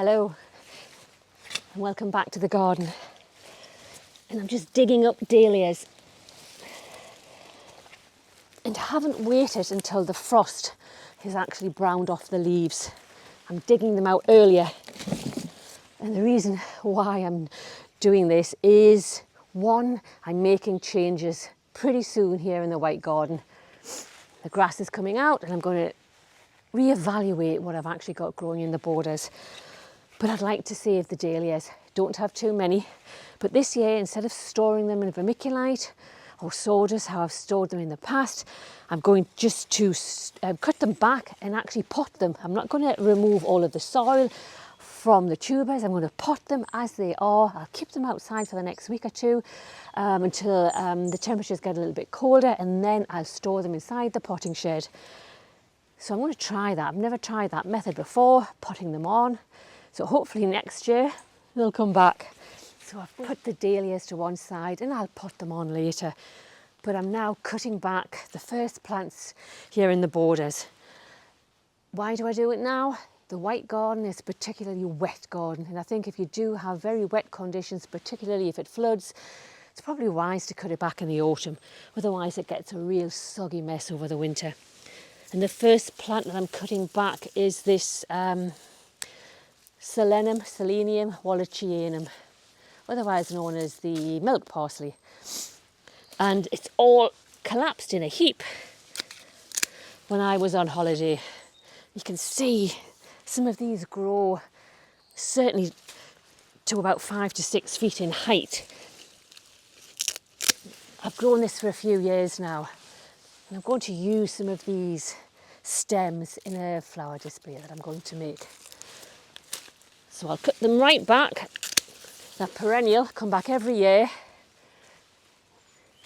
Hello and welcome back to the garden. And I'm just digging up dahlias and haven't waited until the frost has actually browned off the leaves. I'm digging them out earlier, and the reason why I'm doing this is, one, I'm making changes pretty soon here in the white garden. The grass is coming out and I'm going to reevaluate what I've actually got growing in the borders. But I'd like to save the dahlias. Don't have too many. But this year, instead of storing them in vermiculite or sawdust, how I've stored them in the past, I'm going just to cut them back and actually pot them. I'm not going to remove all of the soil from the tubers. I'm going to pot them as they are. I'll keep them outside for the next week or two until the temperatures get a little bit colder, and then I'll store them inside the potting shed. So I'm going to try that. I've never tried that method before, potting them on. So hopefully next year they'll come back. So I've put the dahlias to one side and I'll pot them on later. But I'm now cutting back the first plants here in the borders. Why do I do it now? The white garden is a particularly wet garden, and I think if you do have very wet conditions, particularly if it floods, it's probably wise to cut it back in the autumn. Otherwise it gets a real soggy mess over the winter. And the first plant that I'm cutting back is this Selenium wallaceianum, otherwise known as the milk parsley. And it's all collapsed in a heap when I was on holiday. You can see some of these grow certainly to about 5 to 6 feet in height. I've grown this for a few years now, and I'm going to use some of these stems in a flower display that I'm going to make. So I'll cut them right back. They're perennial, come back every year.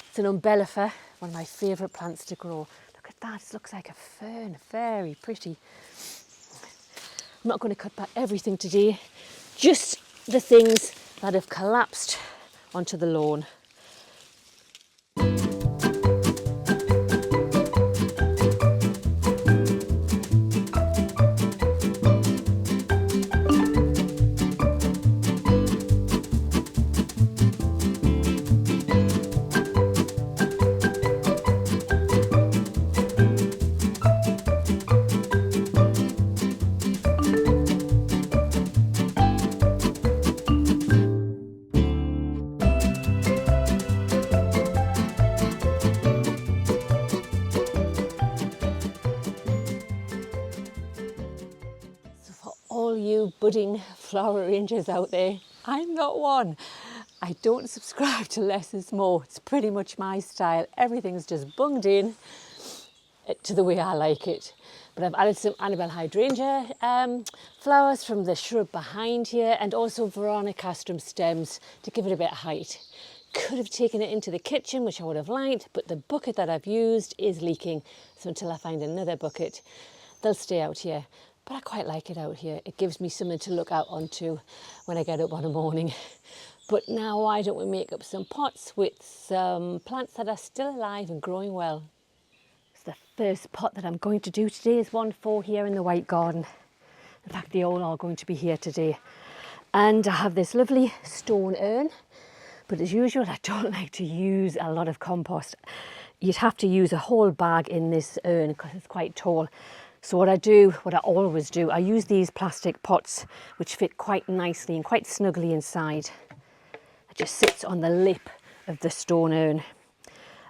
It's an umbellifer, one of my favourite plants to grow. Look at that, it looks like a fern, very pretty. I'm not going to cut back everything today, just the things that have collapsed onto the lawn. All you budding flower arrangers out there, I'm not one. I don't subscribe to less is more. It's pretty much my style. Everything's just bunged in to the way I like it. But I've added some Annabelle hydrangea flowers from the shrub behind here, and also veronicastrum stems to give it a bit of height. Could have taken it into the kitchen, which I would have liked, but the bucket that I've used is leaking. So until I find another bucket, they'll stay out here. But I quite like it out here. It gives me something to look out onto when I get up on a morning. But now why don't we make up some pots with some plants that are still alive and growing well. So the first pot that I'm going to do today is one for here in the white garden. In fact, they all are going to be here today. And I have this lovely stone urn. But as usual, I don't like to use a lot of compost. You'd have to use a whole bag in this urn because it's quite tall. So what I always do, I use these plastic pots which fit quite nicely and quite snugly inside. It just sits on the lip of the stone urn.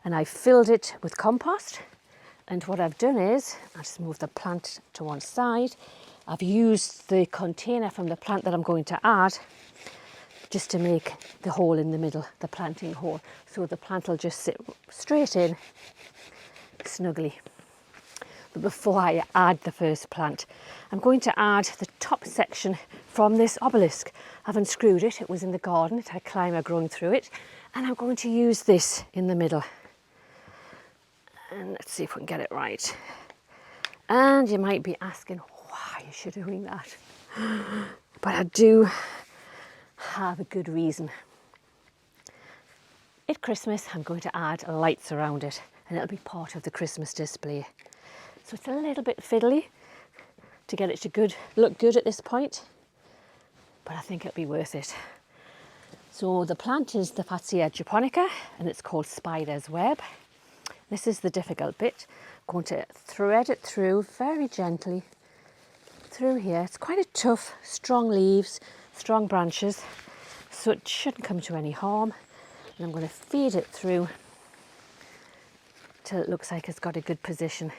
And I've filled it with compost. And what I've done is, I'll just move the plant to one side. I've used the container from the plant that I'm going to add just to make the hole in the middle, the planting hole. So the plant will just sit straight in, snugly. But before I add the first plant, I'm going to add the top section from this obelisk. I've unscrewed it, it was in the garden, it had a climber growing through it, and I'm going to use this in the middle. And let's see if we can get it right. And you might be asking, why is she doing that? But I do have a good reason. At Christmas, I'm going to add lights around it, and it'll be part of the Christmas display. So it's a little bit fiddly to get it to look good at this point. but I think it'll be worth it. So the plant is the Fatsia japonica, and it's called spider's web. This is the difficult bit. I'm going to thread it through very gently through here. It's quite a tough, strong leaves, strong branches, so it shouldn't come to any harm. And I'm going to feed it through till it looks like it's got a good position.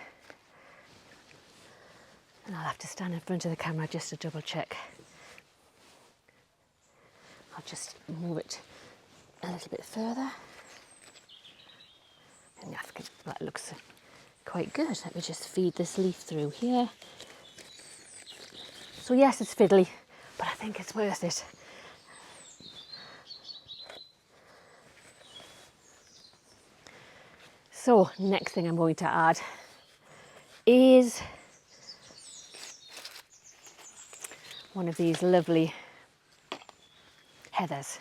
And I'll have to stand in front of the camera just to double check. I'll just move it a little bit further. And that looks quite good. Let me just feed this leaf through here. So yes, it's fiddly, but I think it's worth it. So next thing I'm going to add is one of these lovely heathers,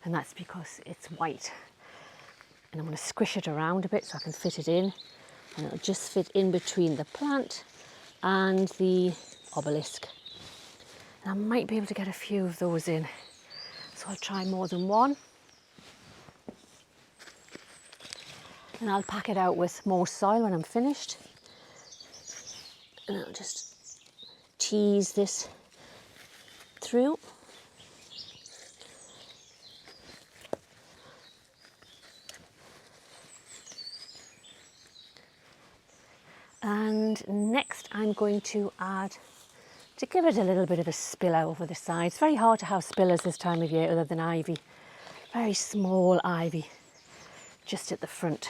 and that's because it's white. And I'm going to squish it around a bit so I can fit it in, and it'll just fit in between the plant and the obelisk. And I might be able to get a few of those in, so I'll try more than one. And I'll pack it out with more soil when I'm finished. And I'll just tease this through. And next I'm going to add, to give it a little bit of a spiller over the side. It's very hard to have spillers this time of year other than ivy. Very small ivy just at the front.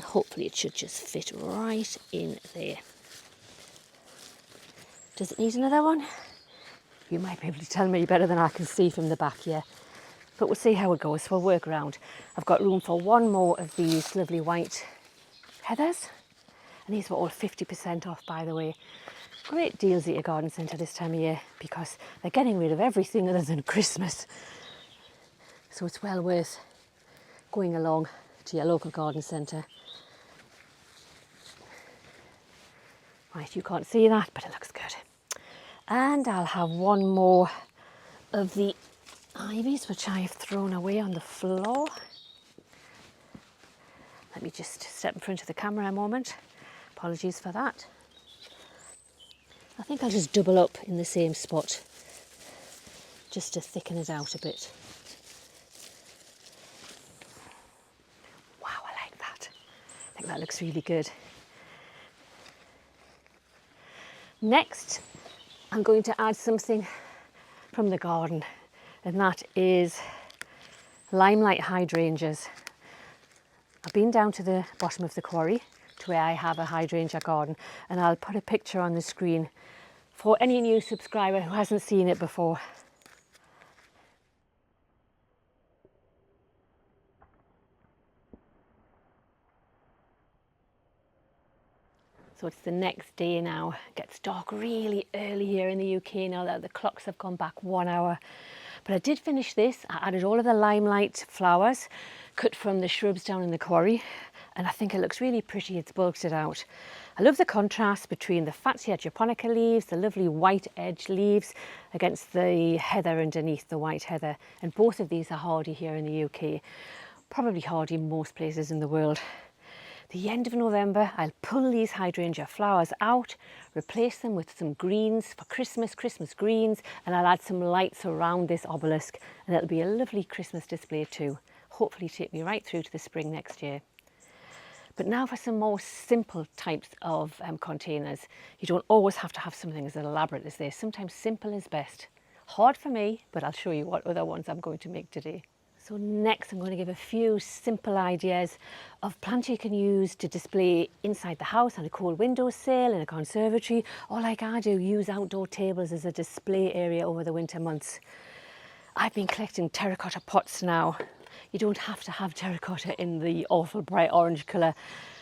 Hopefully it should just fit right in there. Does it need another one? You might be able to tell me better than I can see from the back here. But we'll see how it goes. We'll work around. I've got room for one more of these lovely white heathers. And these were all 50% off, by the way. Great deals at your garden centre this time of year because they're getting rid of everything other than Christmas. So it's well worth going along to your local garden centre. Right, you can't see that, but it looks good. And I'll have one more of the ivies, which I have thrown away on the floor. Let me just step in front of the camera a moment. Apologies for that. I think I'll just double up in the same spot, just to thicken it out a bit. Wow, I like that. I think that looks really good. Next, I'm going to add something from the garden, and that is limelight hydrangeas. I've been down to the bottom of the quarry to where I have a hydrangea garden, and I'll put a picture on the screen for any new subscriber who hasn't seen it before. So it's the next day now. It gets dark really early here in the UK now that the clocks have gone back 1 hour. But I did finish this. I added all of the limelight flowers cut from the shrubs down in the quarry, and I think it looks really pretty. It's bulked it out. I love the contrast between the Fatsia japonica leaves, the lovely white edge leaves, against the heather underneath, the white heather. And both of these are hardy here in the UK, probably hardy in most places in the world. The end of November, I'll pull these hydrangea flowers out, replace them with some greens for Christmas greens, and I'll add some lights around this obelisk, and it'll be a lovely Christmas display too. Hopefully take me right through to the spring next year. But now for some more simple types of containers. You don't always have to have something as elaborate as this. Sometimes simple is best. Hard for me, but I'll show you what other ones I'm going to make today. So next I'm going to give a few simple ideas of plants you can use to display inside the house on a cool windowsill, in a conservatory, or like I do, use outdoor tables as a display area over the winter months. I've been collecting terracotta pots now. You don't have to have terracotta in the awful bright orange colour.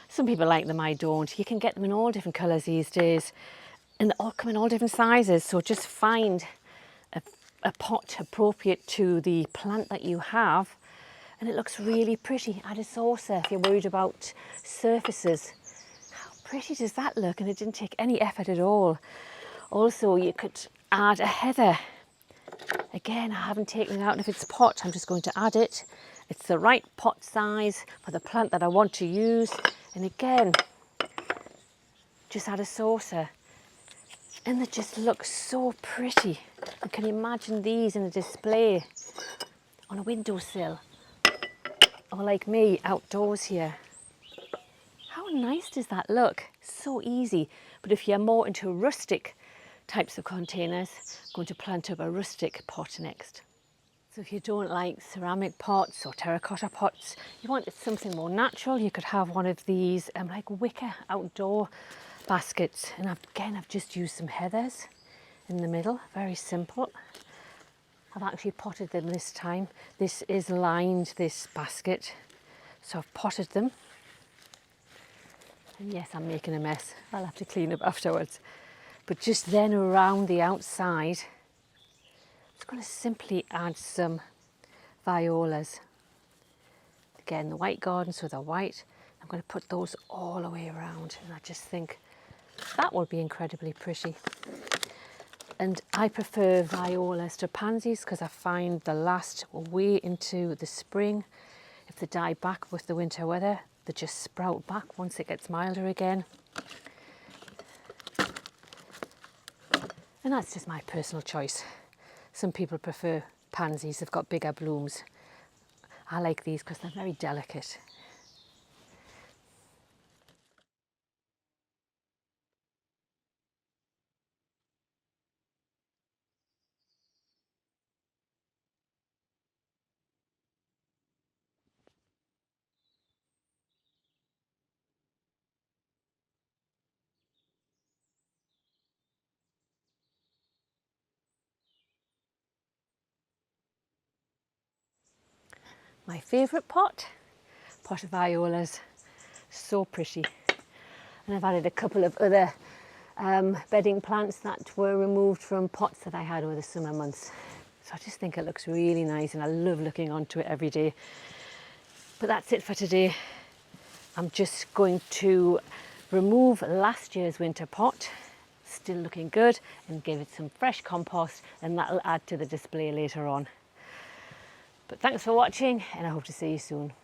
Some people like them, I don't. You can get them in all different colours these days, and they all come in all different sizes, so just find a pot appropriate to the plant that you have, and it looks really pretty. Add a saucer if you're worried about surfaces. How pretty does that look? And it didn't take any effort at all. Also, you could add a heather. Again, I haven't taken it out of its pot. I'm just going to add it. It's the right pot size for the plant that I want to use. And again, just add a saucer. And they just look so pretty. And can you imagine these in a display on a windowsill? Or like me, outdoors here. How nice does that look? So easy. But if you're more into rustic types of containers, I'm going to plant up a rustic pot next. So if you don't like ceramic pots or terracotta pots, you want something more natural, you could have one of these like wicker outdoor baskets. And I've just used some heathers in the middle, very simple. I've actually potted them this time. This is lined, this basket. So I've potted them. And yes, I'm making a mess. I'll have to clean up afterwards. But just then around the outside, I'm just going to simply add some violas. Again, the white gardens with the white. I'm going to put those all the way around. And I just think that will be incredibly pretty. And I prefer violas to pansies because I find they last way into the spring. If they die back with the winter weather, they just sprout back once it gets milder again. And that's just my personal choice. Some people prefer pansies, they've got bigger blooms. I like these because they're very delicate. My favourite pot of violas, so pretty. And I've added a couple of other bedding plants that were removed from pots that I had over the summer months. So I just think it looks really nice and I love looking onto it every day. But that's it for today. I'm just going to remove last year's winter pot, still looking good, and give it some fresh compost, and that'll add to the display later on. But thanks for watching, and I hope to see you soon.